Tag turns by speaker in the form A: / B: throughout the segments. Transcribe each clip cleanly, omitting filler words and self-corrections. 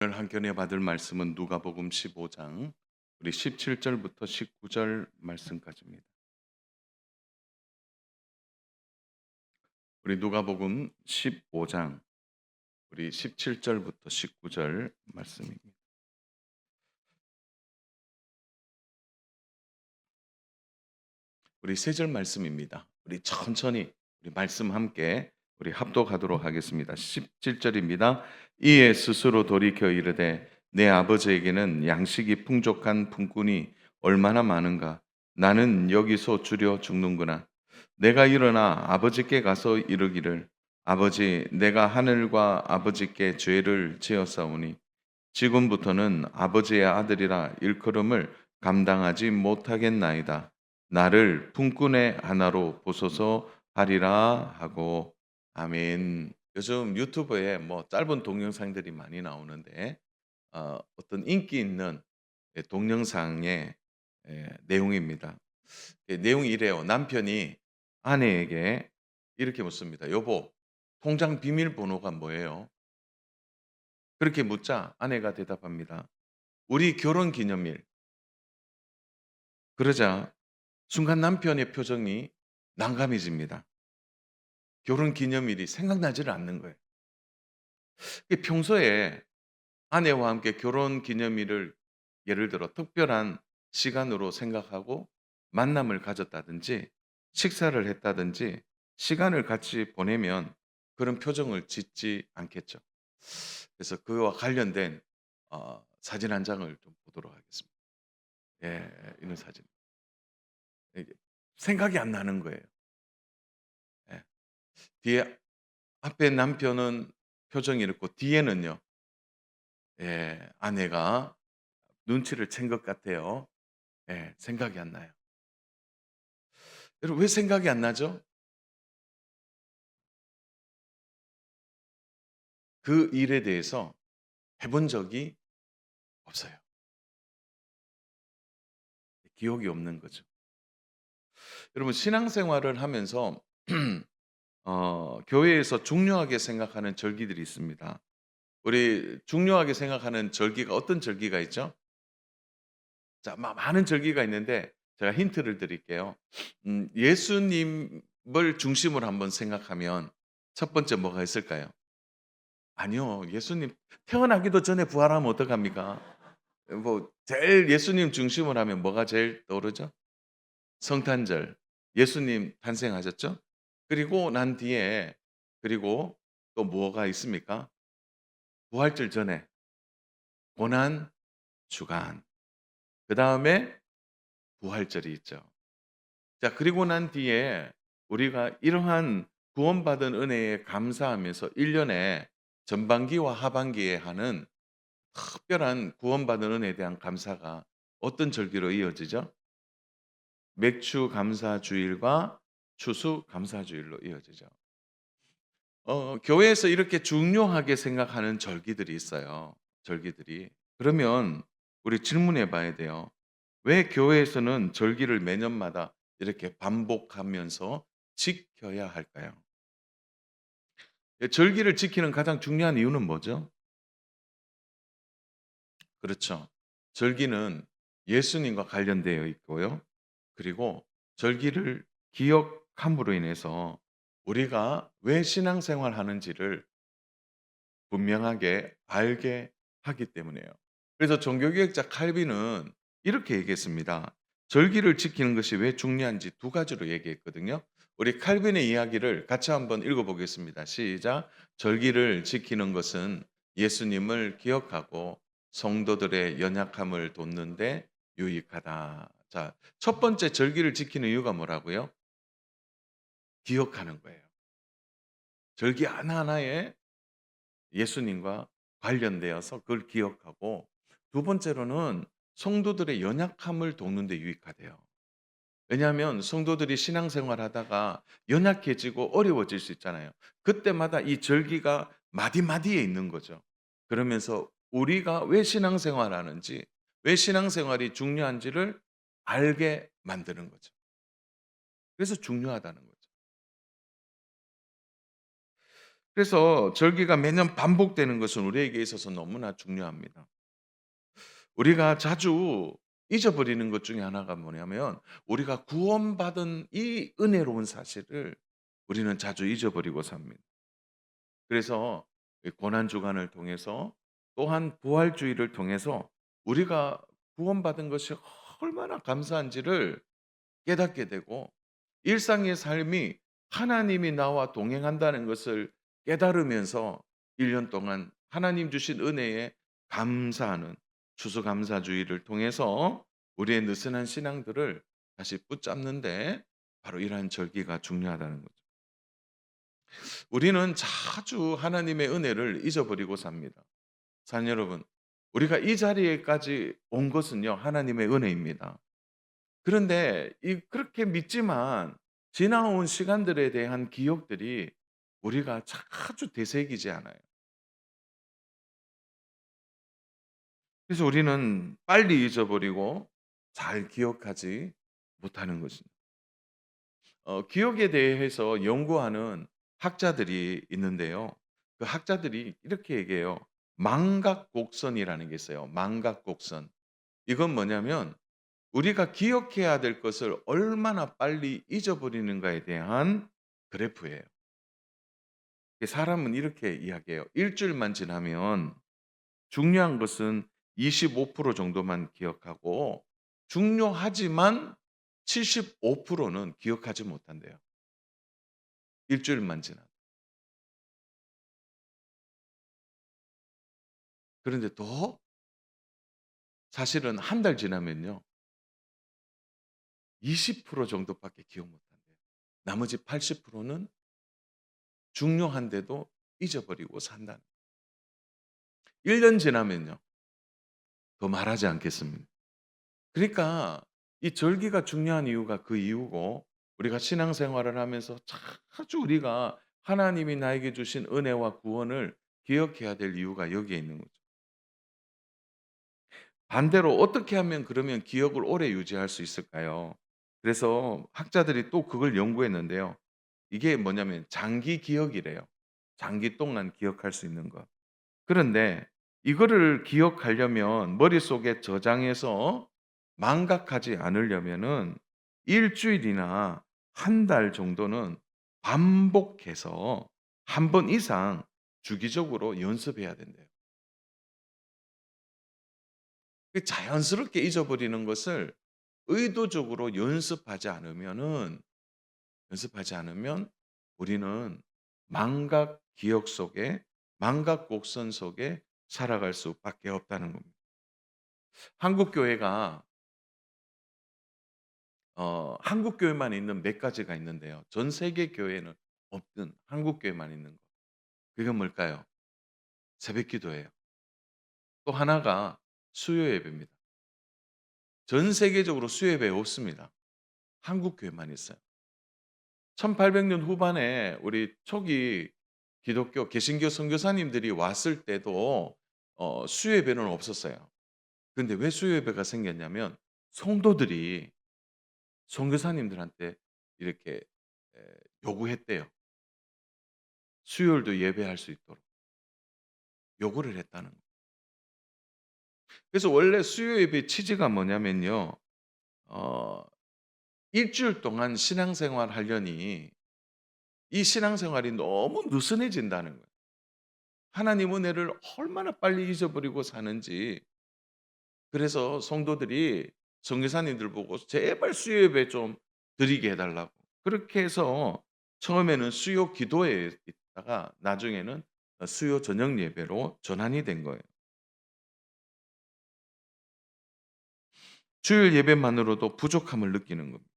A: 오늘 한편에 받을 말씀은 누가복음 15장 우리 17절부터 19절 말씀까지입니다. 우리 누가복음 15장 우리 17절부터 19절 말씀입니다. 우리 세 절 말씀입니다. 우리 천천히 우리 말씀 함께 우리 합독하도록 하겠습니다. 17절입니다. 이에 스스로 돌이켜 이르되 내 아버지에게는 양식이 풍족한 품꾼이 얼마나 많은가. 나는 여기서 주려 죽는구나. 내가 일어나 아버지께 가서 이르기를 아버지 내가 하늘과 아버지께 죄를 지었사오니 지금부터는 아버지의 아들이라 일컬음을 감당하지 못하겠나이다. 나를 품꾼의 하나로 보소서 하리라 하고. 아멘. 요즘 유튜브에 뭐 짧은 동영상들이 많이 나오는데 어떤 인기 있는 동영상의 내용입니다. 내용이 이래요. 남편이 아내에게 이렇게 묻습니다. 여보, 통장 비밀번호가 뭐예요? 그렇게 묻자 아내가 대답합니다. 우리 결혼 기념일. 그러자 순간 남편의 표정이 난감해집니다. 결혼 기념일이 생각나지를 않는 거예요. 평소에 아내와 함께 결혼 기념일을 예를 들어 특별한 시간으로 생각하고 만남을 가졌다든지 식사를 했다든지 시간을 같이 보내면 그런 표정을 짓지 않겠죠. 그래서 그와 관련된 사진 한 장을 좀 보도록 하겠습니다. 예, 이런 사진. 이게 생각이 안 나는 거예요. 예. 뒤에 앞에 남편은 표정이 이렇고 뒤에는요. 예, 아내가 눈치를 챈 것 같아요. 예, 생각이 안 나요. 여러분 왜 생각이 안 나죠? 그 일에 대해서 해본 적이 없어요. 기억이 없는 거죠. 여러분 신앙생활을 하면서 교회에서 중요하게 생각하는 절기들이 있습니다. 우리 중요하게 생각하는 절기가 어떤 절기가 있죠? 자, 많은 절기가 있는데 제가 힌트를 드릴게요. 예수님을 중심으로 한번 생각하면 첫 번째 뭐가 있을까요? 아니요. 예수님 태어나기도 전에 부활하면 어떡합니까? 뭐 제일 예수님 중심으로 하면 뭐가 제일 떠오르죠? 성탄절. 예수님 탄생하셨죠? 그리고 난 뒤에 그리고 또 뭐가 있습니까? 부활절 전에 고난 주간. 그다음에 부활절이 있죠. 자, 그리고 난 뒤에 우리가 이러한 구원받은 은혜에 감사하면서 1년 년에 전반기와 하반기에 하는 특별한 구원받은 은혜에 대한 감사가 어떤 절기로 이어지죠? 맥주 감사 주일과 추수 감사 주일로 이어지죠. 교회에서 이렇게 중요하게 생각하는 절기들이 있어요. 절기들이. 그러면 우리 질문해 봐야 돼요. 왜 교회에서는 절기를 매년마다 이렇게 반복하면서 지켜야 할까요? 절기를 지키는 가장 중요한 이유는 뭐죠? 그렇죠. 절기는 예수님과 관련되어 있고요. 그리고 절기를 기억함으로 인해서 우리가 왜 신앙생활 하는지를 분명하게 알게 하기 때문에요. 그래서 종교개혁자 칼빈은 이렇게 얘기했습니다. 절기를 지키는 것이 왜 중요한지 두 가지로 얘기했거든요. 우리 칼빈의 이야기를 같이 한번 읽어보겠습니다. 시작. 절기를 지키는 것은 예수님을 기억하고 성도들의 연약함을 돕는데 유익하다. 자, 첫 번째 절기를 지키는 이유가 뭐라고요? 기억하는 거예요. 절기 하나하나에 예수님과 관련되어서 그걸 기억하고, 두 번째로는 성도들의 연약함을 돕는 데 유익하대요. 왜냐하면 성도들이 신앙생활하다가 연약해지고 어려워질 수 있잖아요. 그때마다 이 절기가 마디마디에 있는 거죠. 그러면서 우리가 왜 신앙생활하는지, 왜 신앙생활이 중요한지를 알게 만드는 거죠. 그래서 중요하다는 거죠. 그래서 절기가 매년 반복되는 것은 우리에게 있어서 너무나 중요합니다. 우리가 자주 잊어버리는 것 중에 하나가 뭐냐면 우리가 구원받은 이 은혜로운 사실을 우리는 자주 잊어버리고 삽니다. 그래서 이 고난 주간을 통해서 또한 부활주의를 통해서 우리가 구원받은 것이 얼마나 감사한지를 깨닫게 되고 일상의 삶이 하나님이 나와 동행한다는 것을 깨달으면서 1년 동안 하나님 주신 은혜에 감사하는 추수감사주의를 통해서 우리의 느슨한 신앙들을 다시 붙잡는데 바로 이러한 절기가 중요하다는 거죠. 우리는 자주 하나님의 은혜를 잊어버리고 삽니다. 사는 여러분, 우리가 이 자리에까지 온 것은요, 하나님의 은혜입니다. 그런데 그렇게 믿지만 지나온 시간들에 대한 기억들이 우리가 자주 되새기지 않아요. 그래서 우리는 빨리 잊어버리고 잘 기억하지 못하는 것입니다. 기억에 대해서 연구하는 학자들이 있는데요. 그 학자들이 이렇게 얘기해요. 망각곡선이라는 게 있어요. 망각곡선. 이건 뭐냐면 우리가 기억해야 될 것을 얼마나 빨리 잊어버리는가에 대한 그래프예요. 사람은 이렇게 이야기해요. 일 주일만 지나면 중요한 것은 25% 정도만 기억하고 중요하지만 75%는 기억하지 못한대요. 일 주일만 지나면. 그런데 또 사실은 한 달 지나면요. 20% 정도밖에 기억 못한대요. 나머지 80%는 중요한데도 잊어버리고 산다는. 1년 지나면요. 더 말하지 않겠습니다. 그러니까 이 절기가 중요한 이유가 그 이유고 우리가 신앙생활을 하면서 자주 우리가 하나님이 나에게 주신 은혜와 구원을 기억해야 될 이유가 여기에 있는 거죠. 반대로 어떻게 하면 그러면 기억을 오래 유지할 수 있을까요? 그래서 학자들이 또 그걸 연구했는데요. 이게 뭐냐면 장기 기억이래요. 장기 동안 기억할 수 있는 것. 그런데 이거를 기억하려면 머릿속에 저장해서 망각하지 않으려면은 일 주일이나 한 달 정도는 반복해서 한 번 이상 주기적으로 연습해야 된대요. 그 자연스럽게 잊어버리는 것을 의도적으로 연습하지 않으면 우리는 망각 기억 속에 망각 곡선 속에 살아갈 수밖에 없다는 겁니다. 한국 교회가 한국 교회만 있는 몇 가지가 있는데요. 전 세계 교회는 없는 한국 교회만 있는 거. 그게 뭘까요? 새벽 기도예요. 또 하나가 수요 예배입니다. 전 세계적으로 수요 예배 없습니다. 한국 교회만 있어요. 1800년 후반에 우리 초기 기독교 개신교 선교사님들이 왔을 때도 수요 예배는 없었어요. 근데 왜 수요 예배가 생겼냐면 성도들이 선교사님들한테 이렇게 에 요구했대요. 수요일도 예배할 수 있도록 요구를 했다는 거예요. 그래서 원래 수요 예배의 취지가 뭐냐면요. 어 주일 동안 신앙생활 하려니 이 신앙생활이 너무 느슨해진다는 거예요. 하나님 은혜를 얼마나 빨리 잊어버리고 사는지. 그래서 성도들이 선교사님들 보고 "제발 수요 예배 좀 드리게 해 달라."고. 그렇게 해서 처음에는 수요 기도회에 있다가 나중에는 수요 저녁 예배로 전환이 된 거예요. 주일 예배만으로도 부족함을 느끼는 겁니다.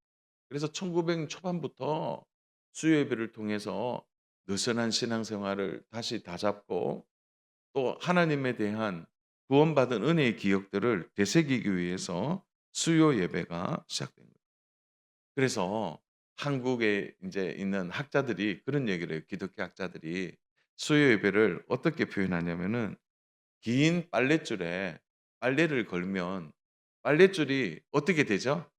A: 그래서 1900 초반부터 수요 예배를 통해서 느슨한 신앙생활을 다시 다잡고 또 하나님에 대한 구원받은 은혜의 기억들을 되새기기 위해서 수요 예배가 시작된 거예요. 그래서 한국에 인제 있는 학자들이 그런 얘기를 해요. 기독교 학자들이 수요 예배를 어떻게 표현하냐면은 긴 빨랫줄에 빨래를 걸면 빨랫줄이 어떻게 되죠?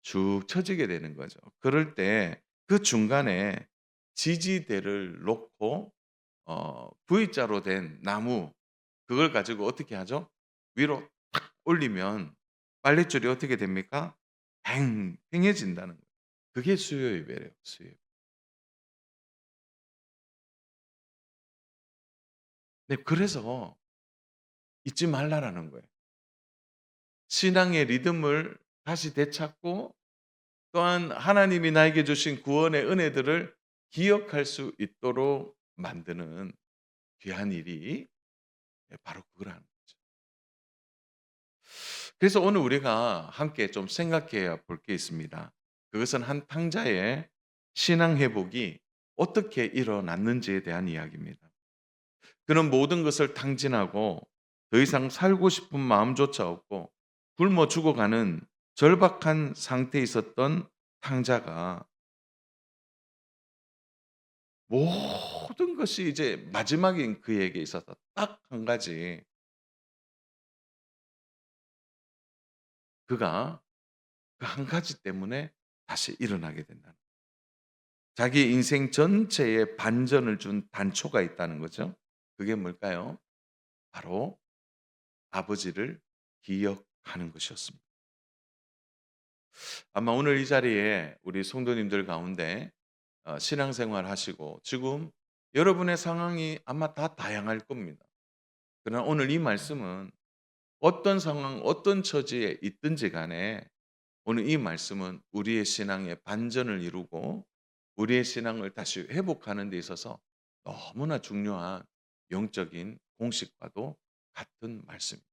A: 쭉 처지게 되는 거죠. 그럴 때 그 중간에 지지대를 놓고 V자로 된 나무, 그걸 가지고 어떻게 하죠? 위로 탁 올리면 빨랫줄이 어떻게 됩니까? 팽팽해진다는 거예요. 그게 수요예배래요, 수요예배. 네, 그래서 잊지 말라라는 거예요. 신앙의 리듬을 다시 되찾고, 또한 하나님이 나에게 주신 구원의 은혜들을 기억할 수 있도록 만드는 귀한 일이, 바로 그거라는 거죠. 그래서 오늘 우리가 함께 좀 생각해야 볼 게 있습니다. 그것은 한 탕자의 신앙 회복이 어떻게 일어났는지에 대한 이야기입니다. 그는 모든 것을 탕진하고 더 이상 살고 싶은 마음조차 없고 굶어 죽어가는 절박한 상태에 있었던 탕자가, 모든 것이 이제 마지막인 그에게 있어서 딱 한 가지, 그가 그 한 가지 때문에 다시 일어나게 된다는, 자기 인생 전체에 반전을 준 단초가 있다는 거죠. 그게 뭘까요? 바로 아버지를 기억하는 것이었습니다. 아마 오늘 이 자리에 우리 성도님들 가운데 신앙생활 하시고 지금 여러분의 상황이 아마 다 다양할 겁니다. 그러나 오늘 이 말씀은 어떤 상황, 어떤 처지에 있든지 간에 오늘 이 말씀은 우리의 신앙의 반전을 이루고 우리의 신앙을 다시 회복하는 데 있어서 너무나 중요한 영적인 공식과도 같은 말씀입니다.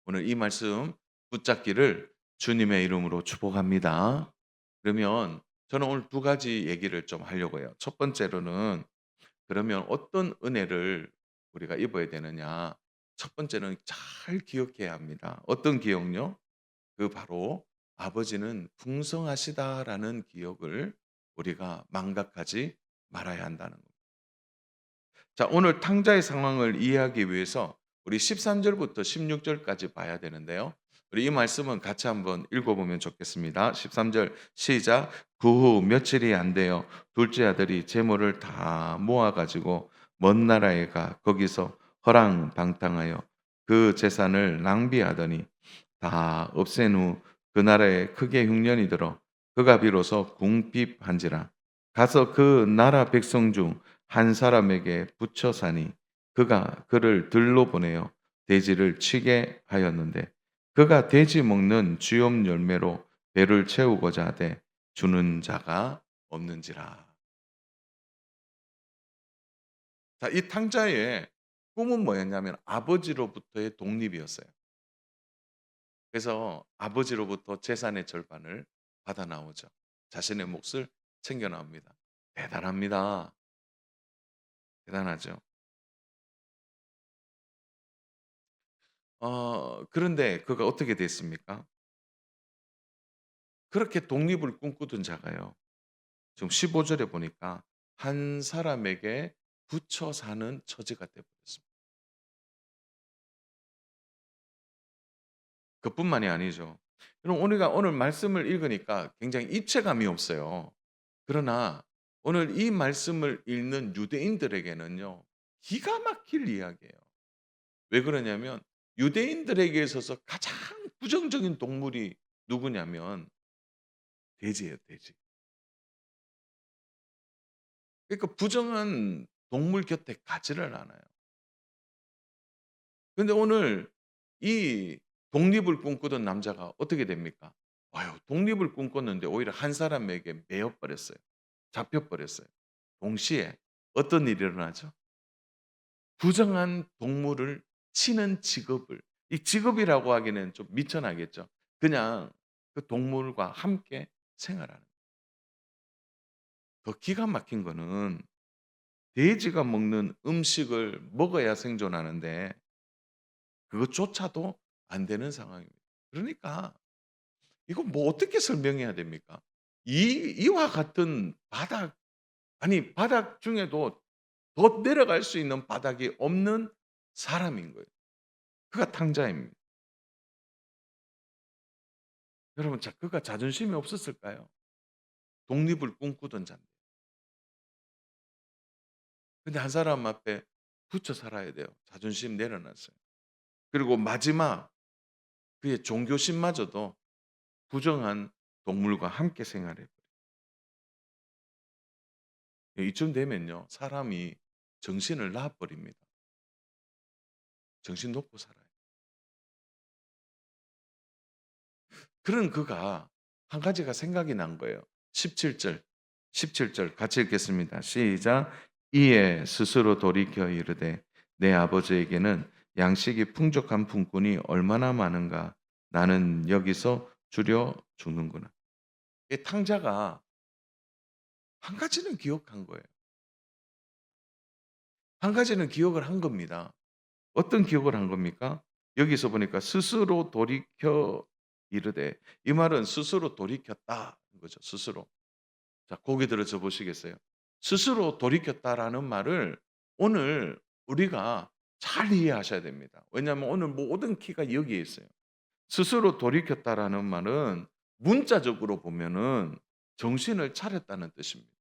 A: 오늘 이 말씀 붙잡기를 주님의 이름으로 축복합니다. 그러면 저는 오늘 두 가지 얘기를 좀 하려고 해요. 첫 번째로는, 그러면 어떤 은혜를 우리가 입어야 되느냐? 첫 번째는 잘 기억해야 합니다. 어떤 기억요? 그 바로 아버지는 풍성하시다라는 기억을 우리가 망각하지 말아야 한다는 겁니다. 자, 오늘 탕자의 상황을 이해하기 위해서 우리 13절부터 16절까지 봐야 되는데요. 우리 이 말씀은 같이 한번 읽어보면 좋겠습니다. 13절 시작. 그 후 며칠이 안 되어 둘째 아들이 재물을 다 모아가지고 먼 나라에 가 거기서 허랑방탕하여 그 재산을 낭비하더니 다 없앤 후 그 나라에 크게 흉년이 들어 그가 비로소 궁핍한지라. 가서 그 나라 백성 중 한 사람에게 붙여 사니 그가 그를 들로 보내어 돼지를 치게 하였는데 그가 돼지 먹는 쥐염 열매로 배를 채우고자 하되 주는 자가 없는지라. 자, 이 탕자의 꿈은 뭐였냐면 아버지로부터의 독립이었어요. 그래서 아버지로부터 재산의 절반을 받아 나오죠. 자신의 몫을 챙겨 나옵니다. 대단합니다. 대단하죠. 그런데 그가 어떻게 됐습니까? 그렇게 독립을 꿈꾸던 자가요, 지금 15 절에 보니까 한 사람에게 붙여 사는 처지가 돼 버렸습니다. 그뿐만이 아니죠. 그럼 우리가 오늘 말씀을 읽으니까 굉장히 입체감이 없어요. 그러나 오늘 이 말씀을 읽는 유대인들에게는요, 기가 막힐 이야기예요. 왜 그러냐면 유대인들에게 있어서 가장 부정적인 동물이 누구냐면 돼지예요, 돼지. 그러니까 부정한 동물 곁에 가지를 않아요. 근데 오늘 이 독립을 꿈꾸던 남자가 어떻게 됩니까? 아유, 독립을 꿈꿨는데 오히려 한 사람에게 매여 버렸어요. 잡혀 버렸어요. 동시에 어떤 일이 일어나죠? 부정한 동물을 치는 직업을, 이 직업이라고 하기는 좀 미천하겠죠. 그냥 그 동물과 함께 생활하는. 더 기가 막힌 거는 돼지가 먹는 음식을 먹어야 생존하는데 그것조차도 안 되는 상황입니다. 그러니까 이거 뭐 어떻게 설명해야 됩니까? 이와 같은 바닥, 아니 바닥 중에도 더 내려갈 수 있는 바닥이 없는 사람인 거예요. 그가 탕자입니다. 여러분, 그가 자존심이 없었을까요? 독립을 꿈꾸던 자인데. 근데 한 사람 앞에 붙여 살아야 돼요. 자존심 내려놨어요. 그리고 마지막 그의 종교심마저도 부정한 동물과 함께 생활해요. 이쯤 되면요. 사람이 정신을 놔 버립니다. 정신 놓고 살아요. 그런 그가 한 가지가 생각이 난 거예요. 17절, 17절 같이 읽겠습니다. 시작. 이에 스스로 돌이켜 이르되 내 아버지에게는 양식이 풍족한 품꾼이 얼마나 많은가. 나는 여기서 주려 죽는구나. 이 탕자가 한 가지는 기억한 거예요. 한 가지는 기억을 한 겁니다. 어떤 기억을 한 겁니까? 여기서 보니까 스스로 돌이켜 이르되, 이 말은 스스로 돌이켰다는 거죠. 스스로. 자, 고개 들어서 보시겠어요? 스스로 돌이켰다라는 말을 오늘 우리가 잘 이해하셔야 됩니다. 왜냐하면 오늘 모든 키가 여기에 있어요. 스스로 돌이켰다라는 말은 문자적으로 보면은 정신을 차렸다는 뜻입니다.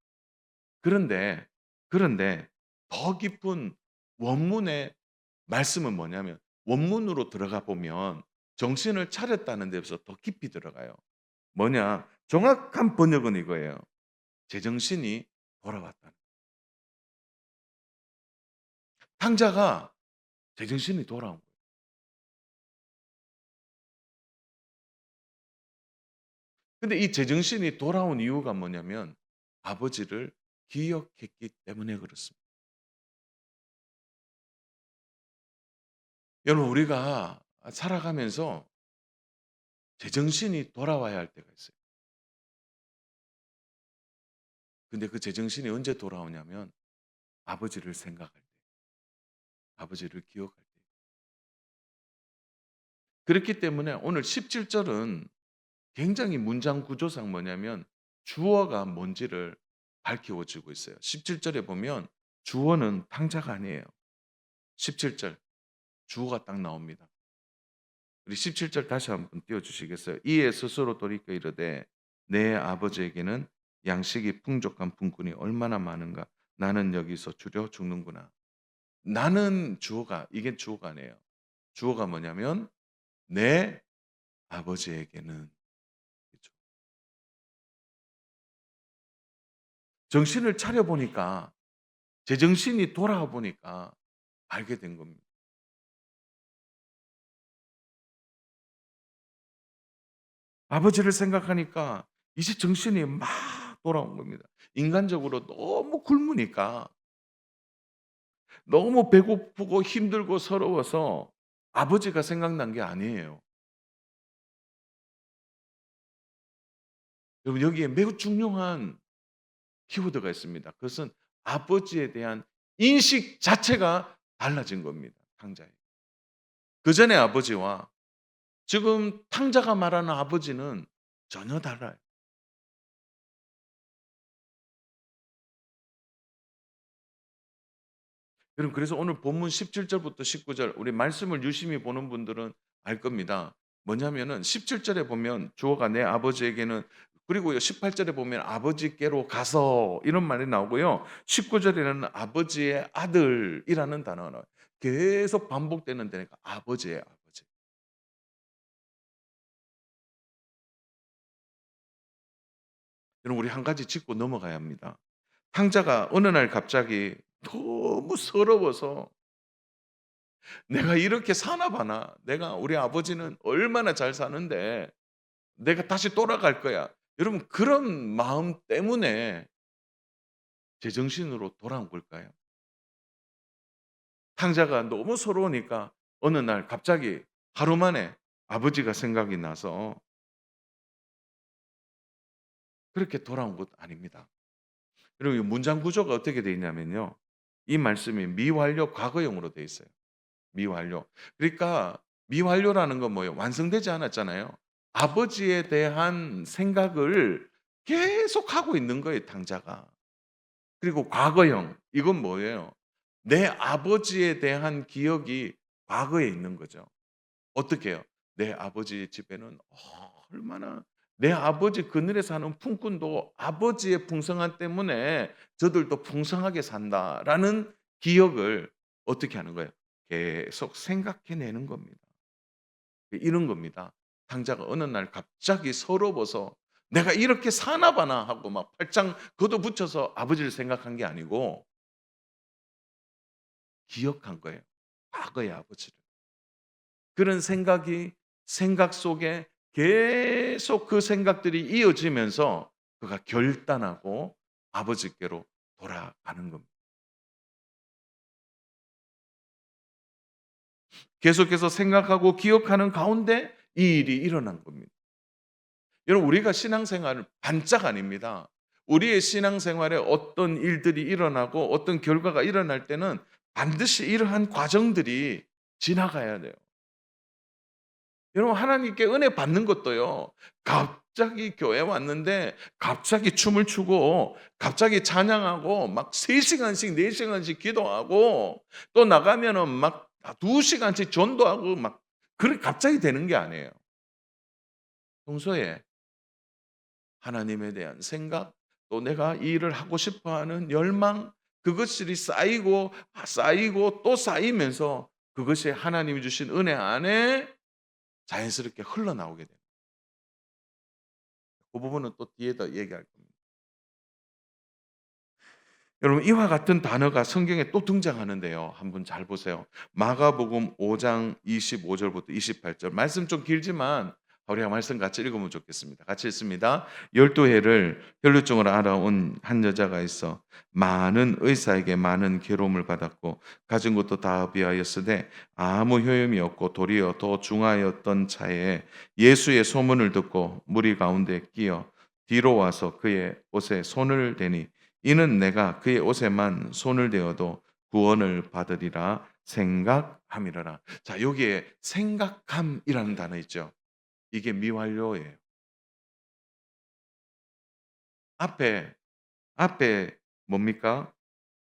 A: 그런데, 그런데 더 깊은 원문의 말씀은 뭐냐면, 원문으로 들어가 보면 정신을 차렸다는 데서 더 깊이 들어가요. 뭐냐? 정확한 번역은 이거예요. 제정신이 돌아왔다. 탕자가 제정신이 돌아온 거예요. 근데 이 제정신이 돌아온 이유가 뭐냐면 아버지를 기억했기 때문에 그렇습니다. 여러분, 우리가 살아가면서 제정신이 돌아와야 할 때가 있어요. 근데 그 제정신이 언제 돌아오냐면 아버지를 생각할 때, 아버지를 기억할 때. 그렇기 때문에 오늘 17절은 굉장히 문장 구조상 뭐냐면 주어가 뭔지를 밝혀 주고 있어요. 17절에 보면 주어는 탕자가 아니에요. 17절 주어가 딱 나옵니다. 우리 17절 다시 한번 띄워 주시겠어요? 이에 스스로 돌이켜 이르되 내 아버지에게는 양식이 풍족한 품꾼이 얼마나 많은가. 나는 여기서 주려 죽는구나. 나는 주어가, 이게 주어가 아니에요. 주어가 뭐냐면 내 아버지에게는. 그죠. 정신을 차려 보니까, 제정신이 돌아와 보니까 알게 된 겁니다. 아버지를 생각하니까 이제 정신이 막 돌아온 겁니다. 인간적으로 너무 굶으니까, 너무 배고프고 힘들고 서러워서 아버지가 생각난 게 아니에요. 여러분, 여기에 매우 중요한 키워드가 있습니다. 그것은 아버지에 대한 인식 자체가 달라진 겁니다. 탕자의. 그전의 아버지와 지금 탕자가 말하는 아버지는 전혀 달라요. 여러분, 그래서 오늘 본문 17절부터 19절 우리 말씀을 유심히 보는 분들은 알 겁니다. 뭐냐면은 17절에 보면 주어가 내 아버지에게는, 그리고요 18절에 보면 아버지께로 가서 이런 말이 나오고요. 19절에는 아버지의 아들이라는 단어가 나와요. 계속 반복되는 데니까 아버지의 아버지. 여러분, 우리 한 가지 짚고 넘어가야 합니다. 탕자가 어느 날 갑자기 너무 서러워서 '내가 이렇게 사나 봐나. 내가 우리 아버지는 얼마나 잘 사는데 내가 다시 돌아갈 거야.' 여러분, 그런 마음 때문에 제정신으로 돌아온 걸까요? 탕자가 너무 서러우니까 어느 날 갑자기 하루 만에 아버지가 생각이 나서 그렇게 돌아온 것 아닙니다. 여러분, 이 문장 구조가 어떻게 되어 있냐면요. 이 말씀이 미완료 과거형으로 되어 있어요. 미완료. 그러니까 미완료라는 건 뭐예요? 완성되지 않았잖아요. 아버지에 대한 생각을 계속하고 있는 거예요, 탕자가. 그리고 과거형. 이건 뭐예요? 내 아버지에 대한 기억이 과거에 있는 거죠. 어떻게 해요? 내 아버지 집에는 얼마나 내 아버지 그늘에 사는 품꾼도 아버지의 풍성함 때문에 저들도 풍성하게 산다라는 기억을 어떻게 하는 거예요? 계속 생각해내는 겁니다. 이런 겁니다. 탕자가 어느 날 갑자기 서러워서 '내가 이렇게 사나 봐나.' 하고 막 팔짱 걷어붙여서 아버지를 생각한 게 아니고 기억한 거예요, 과거의 아버지를. 그런 생각 속에 계속 그 생각들이 이어지면서 그가 결단하고 아버지께로 돌아가는 겁니다. 계속해서 생각하고 기억하는 가운데 이 일이 일어난 겁니다. 여러분, 우리가 신앙생활은 반짝 아닙니다. 우리의 신앙생활에 어떤 일들이 일어나고 어떤 결과가 일어날 때는 반드시 이러한 과정들이 지나가야 돼요. 여러분, 하나님께 은혜 받는 것도요. 갑자기 교회 왔는데 갑자기 춤을 추고 갑자기 찬양하고 막 3 시간씩 4 시간씩 기도하고 또 나가면은 막 2 시간씩 전도하고 막 그렇게 갑자기 되는 게 아니에요. 평소에 하나님에 대한 생각, 또 내가 이 일을 하고 싶어 하는 열망, 그것들이 쌓이고 쌓이고 또 쌓이면서 그것이 하나님이 주신 은혜 안에 자연스럽게 흘러나오게 돼요. 그 부분은 또 뒤에다 얘기할 겁니다. 여러분, 이와 같은 단어가 성경에 또 등장하는데요. 한번 잘 보세요. 마가복음 5장 25 절부터 28절. 말씀 좀 길지만 우리가 말씀 같이 읽으면 좋겠습니다. 같이 읽습니다. 12해를 혈루증으로 알아온 한 여자가 있어 많은 의사에게 많은 괴로움을 받았고 가진 것도 다 비하였으되 아무 효험이 없고 도리어 더 중하였던 차에 예수의 소문을 듣고 무리 가운데 끼어 뒤로 와서 그의 옷에 손을 대니 이는 내가 그의 옷에만 손을 대어도 구원을 받으리라 생각함이러라. 자, 여기에 생각함이라는 단어 있죠. 이게 미완료예요. 앞에 뭡니까?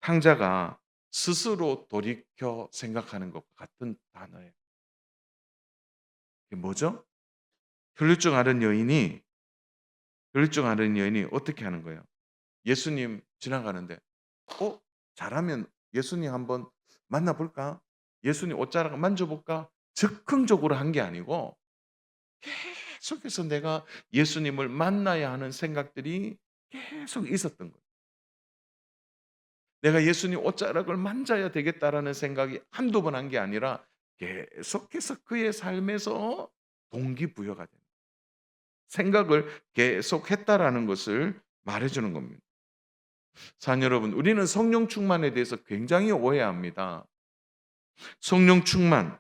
A: 탕자가 스스로 돌이켜 생각하는 것과 같은 단어예요. 이게 뭐죠? 혈류증 앓은 여인이 어떻게 하는 거예요? 예수님 지나가는데 잘하면 예수님 한번 만나 볼까? 예수님 옷자락 만져 볼까? 즉흥적으로 한 게 아니고 계속해서 내가 예수님을 만나야 하는 생각들이 계속 있었던 거예요. 내가 예수님 옷자락을 만져야 되겠다라는 생각이 한두 번 한 게 아니라 계속해서 그의 삶에서 동기부여가 되는 생각을 계속했다라는 것을 말해 주는 겁니다. 사랑 여러분, 우리는 성령 충만에 대해서 굉장히 오해합니다. 성령 충만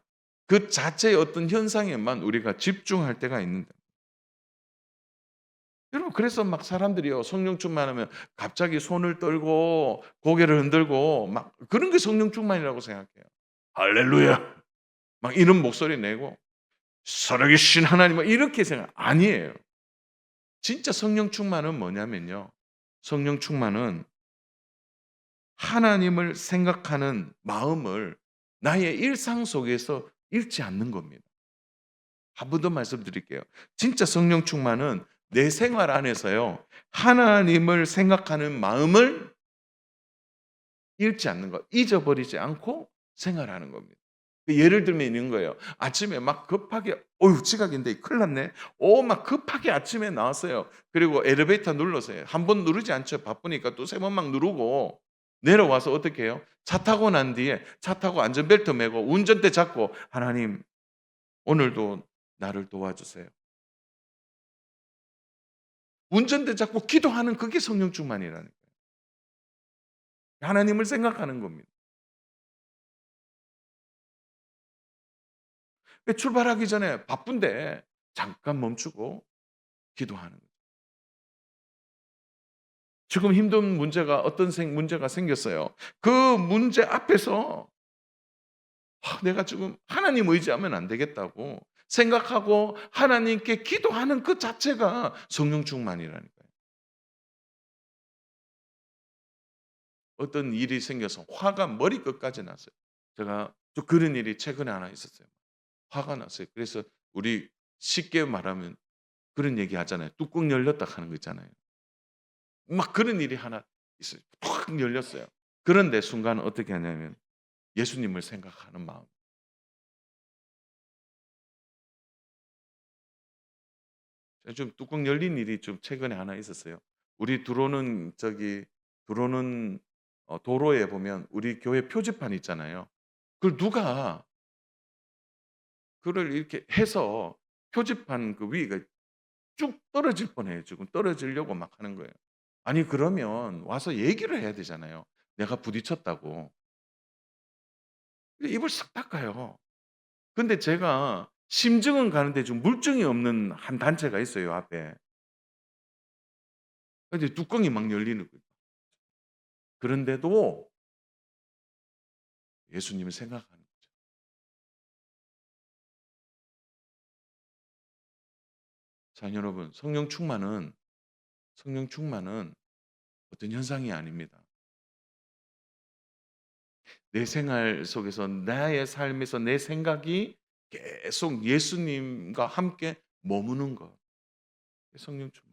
A: 그 자체의 어떤 현상에만 우리가 집중할 때가 있는데 여러분, 그래서 막 사람들이요 성령 충만하면 갑자기 손을 떨고 고개를 흔들고 막 그런 게 성령 충만이라고 생각해요. 할렐루야 막 이런 목소리 내고 살아계신 하나님 막 이렇게 생각 아니에요. 진짜 성령 충만은 뭐냐면요. 성령 충만은 하나님을 생각하는 마음을 나의 일상 속에서 잃지 않는 겁니다. 한 번 더 말씀드릴게요. 진짜 성령 충만은 내 생활 안에서요. 하나님을 생각하는 마음을 잃지 않는 것, 잊어버리지 않고 생활하는 겁니다. 그 예를 들면 이런 거예요. 아침에 막 급하게 어휴 지각인데 큰일 났네. 막 급하게 아침에 나왔어요. 그리고 엘리베이터 눌러서요. 한 번 누르지 않죠. 바쁘니까 또 세 번 막 누르고 내려와서 어떻게 해요? 차 타고 난 뒤에 차 타고 안전벨트 매고 운전대 잡고 하나님 오늘도 나를 도와주세요. 운전대 잡고 기도하는 그게 성령 충만이라는 거예요. 하나님을 생각하는 겁니다. 출발하기 전에 바쁜데 잠깐 멈추고 기도하는 거예요. 지금 힘든 문제가 어떤 문제가 생겼어요. 그 문제 앞에서 내가 지금 하나님 의지하면 안 되겠다고 생각하고 하나님께 기도하는 그 자체가 성령 충만이라니까요. 어떤 일이 생겨서 화가 머리끝까지 났어요. 제가 또 그런 일이 최근에 하나 있었어요. 화가 났어요. 그래서 우리 쉽게 말하면 그런 얘기 하잖아요. 뚜껑 열렸다 하는 거 있잖아요. 막 그런 일이 하나 있어요. 확 열렸어요. 그런데 순간 어떻게 하냐면 예수님을 생각하는 마음. 좀 뚜껑 열린 일이 좀 최근에 하나 있었어요. 우리 들어오는 도로에 보면 우리 교회 표지판 있잖아요. 그걸 누가 그걸 이렇게 해서 표지판 그 위가 쭉 떨어질 뻔해요 지금. 떨어지려고 막 하는 거예요. 아니 그러면 와서 얘기를 해야 되잖아요. 내가 부딪혔다고. 입을 싹 닦아요. 근데 제가 심증은 가는데 지금 물증이 없는 한 단체가 있어요 앞에. 근데 뚜껑이 막 열리는 거예요. 그런데도 예수님을 생각하는 거죠. 자 여러분 성령 충만은 어떤 현상이 아닙니다. 내 생활 속에서 나의 삶에서 내 생각이 계속 예수님과 함께 머무는 것. 성령 충만.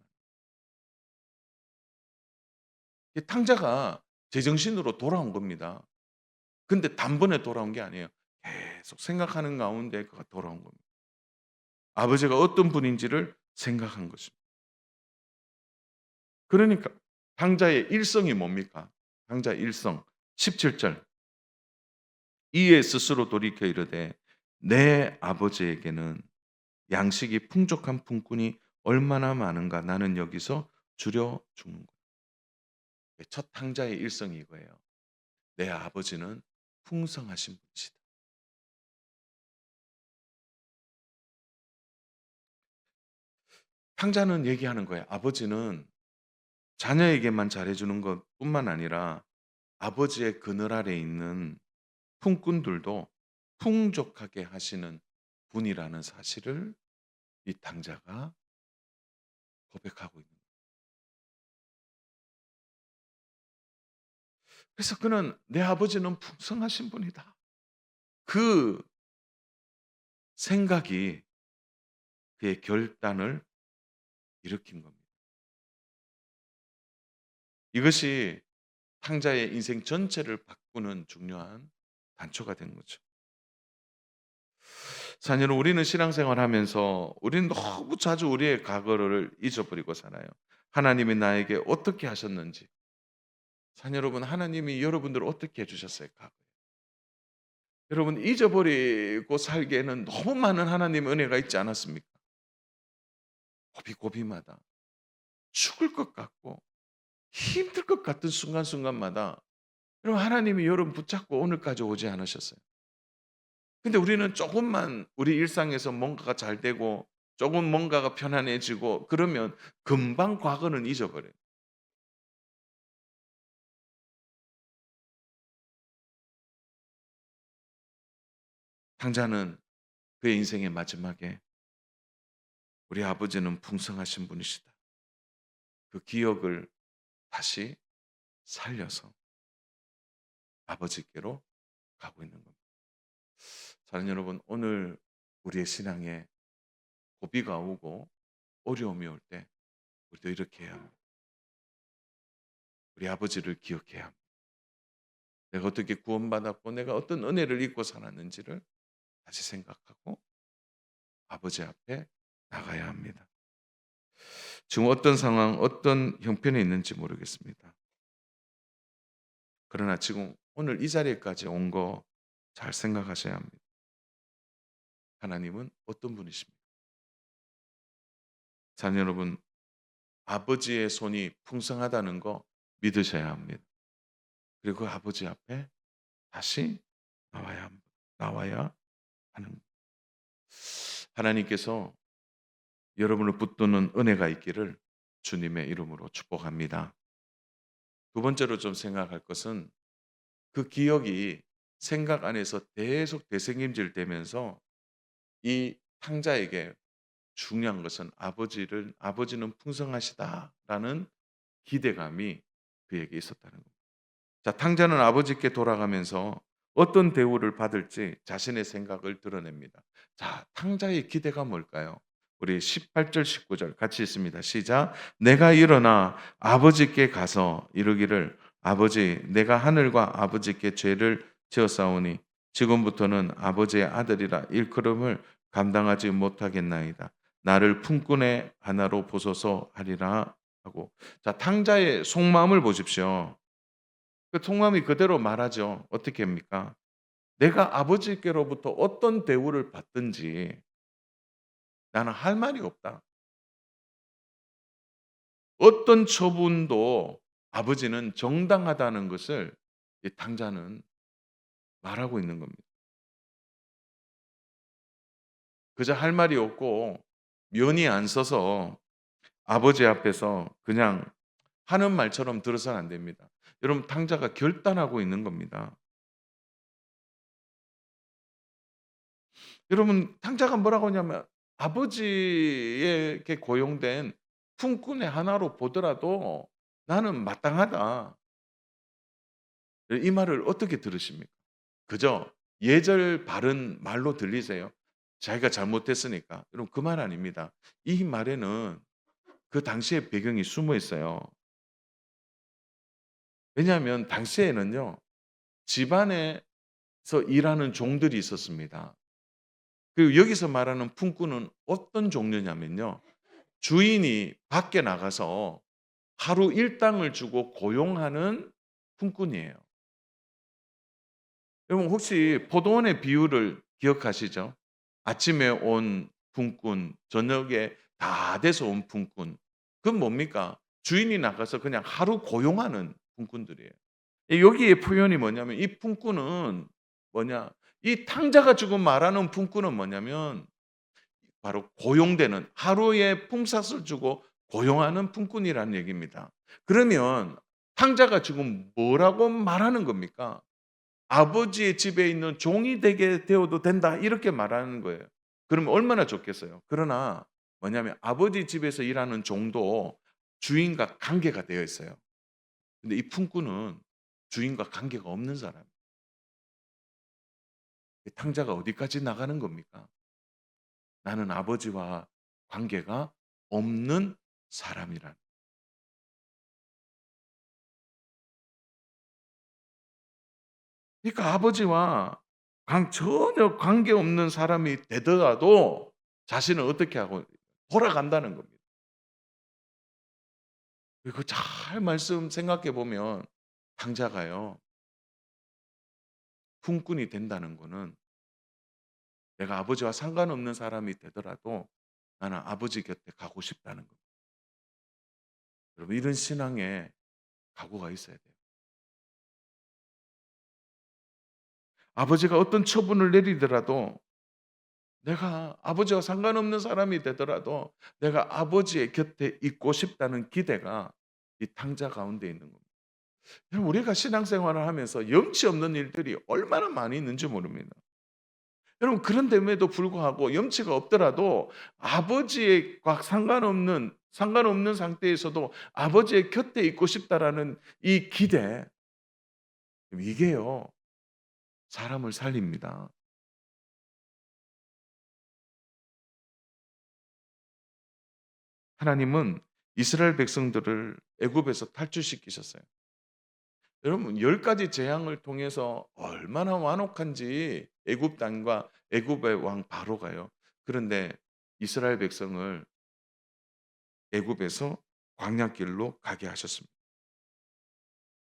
A: 이 탕자가 제정신으로 돌아온 겁니다. 근데 단번에 돌아온 게 아니에요. 계속 생각하는 가운데 그가 돌아온 겁니다. 아버지가 어떤 분인지를 생각한 것입니다. 그러니까 탕자의 일성이 뭡니까? 탕자의 일성 17절 이에 스스로 돌이켜 이르되 내 아버지에게는 양식이 풍족한 품꾼이 얼마나 많은가 나는 여기서 주려 죽는 거야. 첫 탕자의 일성이 이거예요. 내 아버지는 풍성하신 분이시다. 탕자는 얘기하는 거예요. 아버지는 자녀에게만 잘해주는 것뿐만 아니라 아버지의 그늘 아래 있는 품꾼들도 풍족하게 하시는 분이라는 사실을 이 탕자가 고백하고 있는 거예요. 그래서 그는 내 아버지는 풍성하신 분이다. 그 생각이 그의 결단을 일으킨 겁니다. 이것이 탕자의 인생 전체를 바꾸는 중요한 단초가 된 거죠. 자녀는 우리는 신앙생활하면서 우리는 너무 자주 우리의 과거를 잊어버리고 살아요. 하나님이 나에게 어떻게 하셨는지. 자녀 여러분, 하나님이 여러분들을 어떻게 해주셨어요? 과거에. 여러분 잊어버리고 살기에는 너무 많은 하나님의 은혜가 있지 않았습니까? 고비고비마다 죽을 것 같고 힘들 것 같은 순간순간마다 여러분 하나님이 여러분 붙잡고 오늘까지 오지 않으셨어요. 근데 우리는 조금만 우리 일상에서 뭔가가 잘 되고 조금 뭔가가 편안해지고 그러면 금방 과거는 잊어버려요. 탕자는 그의 인생의 마지막에 우리 아버지는 풍성하신 분이시다. 그 기억을 다시 살려서 아버지께로 가고 있는 겁니다. 사랑하는 여러분, 오늘 우리의 신앙에 고비가 오고 어려움이 올 때 우리도 이렇게 해야 합니다. 우리 아버지를 기억해야 합니다. 내가 어떻게 구원받았고 내가 어떤 은혜를 입고 살았는지를 다시 생각하고 아버지 앞에 나가야 합니다. 지금 어떤 상황, 어떤 형편에 있는지 모르겠습니다. 그러나 지금 오늘 이 자리에까지 온 거 잘 생각하셔야 합니다. 하나님은 어떤 분이십니까? 자녀 여러분, 아버지의 손이 풍성하다는 거 믿으셔야 합니다. 그리고 그 아버지 앞에 다시 나와야 하는 하나님께서 여러분을 붙드는 은혜가 있기를 주님의 이름으로 축복합니다. 두 번째로 좀 생각할 것은 그 기억이 생각 안에서 계속 되새김질 되면서 이 탕자에게 중요한 것은 아버지는 풍성하시다라는 기대감이 그에게 있었다는 겁니다. 자, 탕자는 아버지께 돌아가면서 어떤 대우를 받을지 자신의 생각을 드러냅니다. 자, 탕자의 기대가 뭘까요? 우리 18절 19절 같이 읽습니다. 시작. 내가 일어나 아버지께 가서 이르기를 아버지 내가 하늘과 아버지께 죄를 지었사오니 지금부터는 아버지의 아들이라 일컬음을 감당하지 못하겠나이다. 나를 품꾼의 하나로 보소서 하리라 하고. 자, 탕자의 속마음을 보십시오. 그 속마음이 그대로 말하죠. 어떻게 합니까? 내가 아버지께로부터 어떤 대우를 받든지 나는 할 말이 없다. 어떤 처분도 아버지는 정당하다는 것을 이 탕자는 말하고 있는 겁니다. 그저 할 말이 없고 면이 안 서서 아버지 앞에서 그냥 하는 말처럼 들어서는 안 됩니다. 여러분 탕자가 결단하고 있는 겁니다. 여러분 탕자가 뭐라고 하냐면 아버지에게 고용된 품꾼의 하나로 보더라도 나는 마땅하다. 이 말을 어떻게 들으십니까? 그저 예절 바른 말로 들리세요? 자기가 잘못했으니까. 여러분 그 말 아닙니다. 이 말에는 그 당시의 배경이 숨어 있어요. 왜냐하면 당시에는요. 집안에서 일하는 종들이 있었습니다. 그리고 여기서 말하는 품꾼은 어떤 종류냐면요. 주인이 밖에 나가서 하루 일당을 주고 고용하는 품꾼이에요. 여러분 혹시 포도원의 비유를 기억하시죠? 아침에 온 품꾼, 저녁에 다 돼서 온 품꾼. 그건 뭡니까? 주인이 나가서 그냥 하루 고용하는 품꾼들이에요. 여기에 표현이 뭐냐면 이 품꾼은 뭐냐? 이 탕자가 지금 말하는 품꾼은 뭐냐면 바로 고용되는 하루에 품삯을 주고 고용하는 품꾼이라는 얘기입니다. 그러면 탕자가 지금 뭐라고 말하는 겁니까? 아버지의 집에 있는 종이 되게 되어도 된다 이렇게 말하는 거예요. 그러면 얼마나 좋겠어요. 그러나 뭐냐면 아버지 집에서 일하는 종도 주인과 관계가 되어 있어요. 근데 이 품꾼은 주인과 관계가 없는 사람. 이 탕자가 어디까지 나가는 겁니까? 나는 아버지와 관계가 없는 사람이란. 그러니까 아버지와 전혀 관계없는 사람이 되더라도 자신을 어떻게 하고 돌아간다는 겁니다. 그 잘 말씀 생각해 보면 탕자가요. 품꾼이 된다는 거는 내가 아버지와 상관없는 사람이 되더라도 나는 아버지 곁에 가고 싶다는 겁니다. 여러분 이런 신앙에 각오가 있어야 돼요. 아버지가 어떤 처분을 내리더라도 내가 아버지와 상관없는 사람이 되더라도 내가 아버지의 곁에 있고 싶다는 기대가 이 탕자 가운데 있는 겁니다. 여러분 우리가 신앙생활을 하면서 염치 없는 일들이 얼마나 많이 있는지 모릅니다. 여러분 그런데에도 불구하고 염치가 없더라도 아버지와 상관없는 상태에서도 아버지의 곁에 있고 싶다라는 이 기대 이게요. 사람을 살립니다. 하나님은 이스라엘 백성들을 애굽에서 탈출시키셨어요. 여러분 10 가지 재앙을 통해서 얼마나 완혹한지 애굽 땅과 애굽의 왕 바로가요. 그런데 이스라엘 백성을 애굽에서 광야길로 가게 하셨습니다.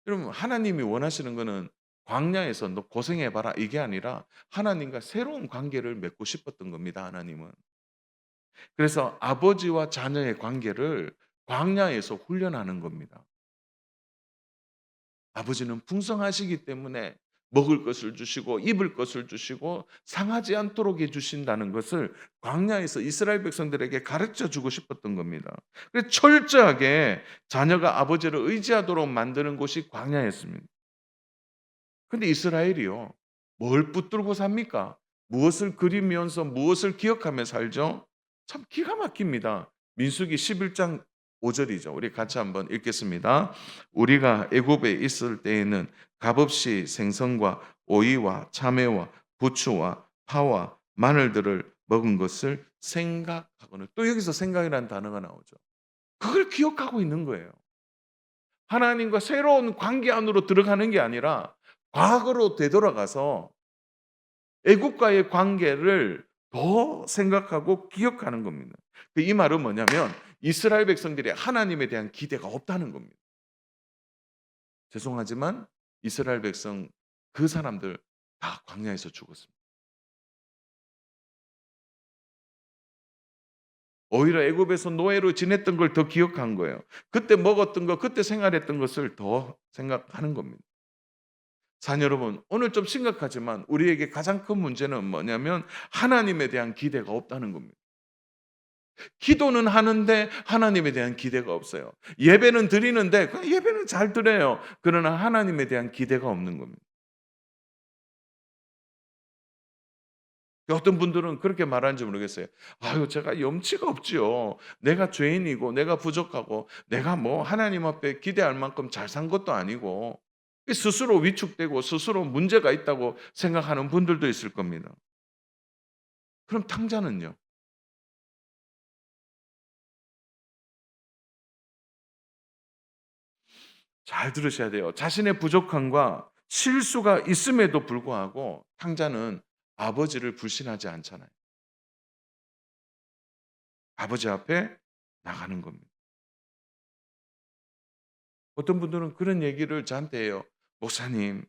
A: 여러분 하나님이 원하시는 거는 광야에서 "너 고생해 봐라." 이게 아니라 하나님과 새로운 관계를 맺고 싶었던 겁니다, 하나님은. 그래서 아버지와 자녀의 관계를 광야에서 훈련하는 겁니다. 아버지는 풍성하시기 때문에 먹을 것을 주시고 입을 것을 주시고 상하지 않도록 해 주신다는 것을 광야에서 이스라엘 백성들에게 가르쳐 주고 싶었던 겁니다. 그래서 철저하게 자녀가 아버지를 의지하도록 만드는 곳이 광야였습니다. 근데 이스라엘이요. 뭘 붙들고 삽니까? 무엇을 그리면서 무엇을 기억하며 살죠? 참 기가 막힙니다. 민수기 11장 5 절이죠. 우리 같이 한번 읽겠습니다. 우리가 애굽에 있을 때에는 값없이 생선과 오이와 참외와 부추와 파와 마늘들을 먹은 것을 생각하고는, 또 여기서 생각이라는 단어가 나오죠. 그걸 기억하고 있는 거예요. 하나님과 새로운 관계 안으로 들어가는 게 아니라 과거로 되돌아가서 애국과의 관계를 더 생각하고 기억하는 겁니다. 이 말은 뭐냐면 이스라엘 백성들이 하나님에 대한 기대가 없다는 겁니다. 죄송하지만 이스라엘 백성 그 사람들 다 광야에서 죽었습니다. 오히려 애굽에서 노예로 지냈던 걸 더 기억한 거예요. 그때 먹었던 거, 그때 생활했던 것을 더 생각하는 겁니다. 자녀 여러분, 오늘 좀 심각하지만 우리에게 가장 큰 문제는 뭐냐면 하나님에 대한 기대가 없다는 겁니다. 기도는 하는데 하나님에 대한 기대가 없어요. 예배는 드리는데 예배는 잘 드려요. 그러나 하나님에 대한 기대가 없는 겁니다. 어떤 분들은 그렇게 말하는지 모르겠어요. 아유, 제가 염치가 없지요. 내가 죄인이고, 내가 부족하고, 내가 뭐 하나님 앞에 기대할 만큼 잘 산 것도 아니고, 스스로 위축되고, 스스로 문제가 있다고 생각하는 분들도 있을 겁니다. 그럼 탕자는요? 잘 들으셔야 돼요. 자신의 부족함과 실수가 있음에도 불구하고, 탕자는 아버지를 불신하지 않잖아요. 아버지 앞에 나가는 겁니다. 어떤 분들은 그런 얘기를 저한테 해요. 목사님,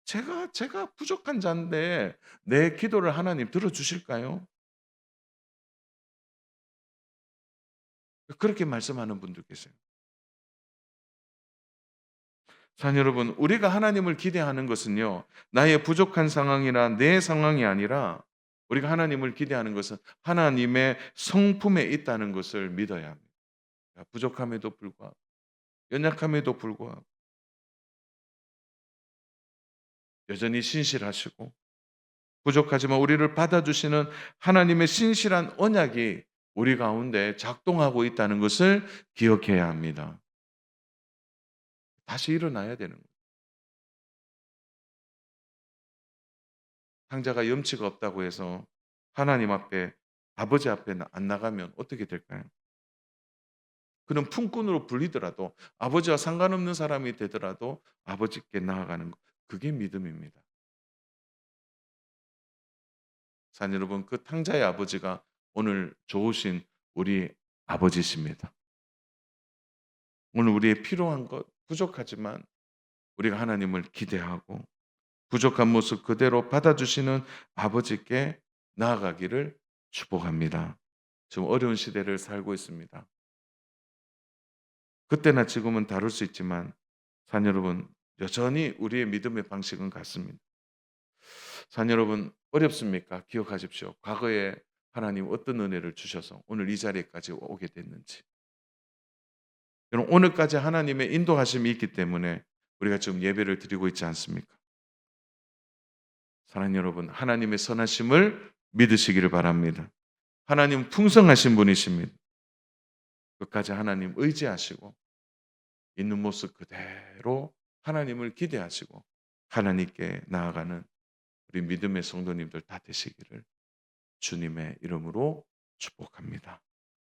A: 제가 부족한 자인데 내 기도를 하나님 들어주실까요? 그렇게 말씀하는 분도 계세요. 자녀 여러분, 우리가 하나님을 기대하는 것은요, 나의 부족한 상황이나 내 상황이 아니라 우리가 하나님을 기대하는 것은 하나님의 성품에 있다는 것을 믿어야 합니다. 부족함에도 불구하고, 연약함에도 불구하고, 여전히 신실하시고, 부족하지만 우리를 받아주시는 하나님의 신실한 언약이 우리 가운데 작동하고 있다는 것을 기억해야 합니다. 다시 일어나야 되는 거예요. 상자가 염치가 없다고 해서 하나님 앞에, 아버지 앞에 안 나가면 어떻게 될까요? 그는 품꾼으로 불리더라도, 아버지와 상관없는 사람이 되더라도 아버지께 나아가는 것, 그게 믿음입니다. 자, 여러분, 그 탕자의 아버지가 오늘 좋으신 우리 아버지십니다. 오늘 우리의 필요한 것, 부족하지만 우리가 하나님을 기대하고 부족한 모습 그대로 받아주시는 아버지께 나아가기를 축복합니다. 지금 어려운 시대를 살고 있습니다. 그때나 지금은 다를 수 있지만 자녀 여러분, 여전히 우리의 믿음의 방식은 같습니다. 자녀 여러분, 어렵습니까? 기억하십시오. 과거에 하나님 어떤 은혜를 주셔서 오늘 이 자리까지 오게 됐는지. 여러분, 오늘까지 하나님의 인도하심이 있기 때문에 우리가 지금 예배를 드리고 있지 않습니까? 사랑하는 여러분, 하나님의 선하심을 믿으시기를 바랍니다. 하나님 풍성하신 분이십니다. 끝까지 하나님 의지하시고 있는 모습 그대로 하나님을 기대하시고 하나님께 나아가는 우리 믿음의 성도님들 다 되시기를 주님의 이름으로 축복합니다.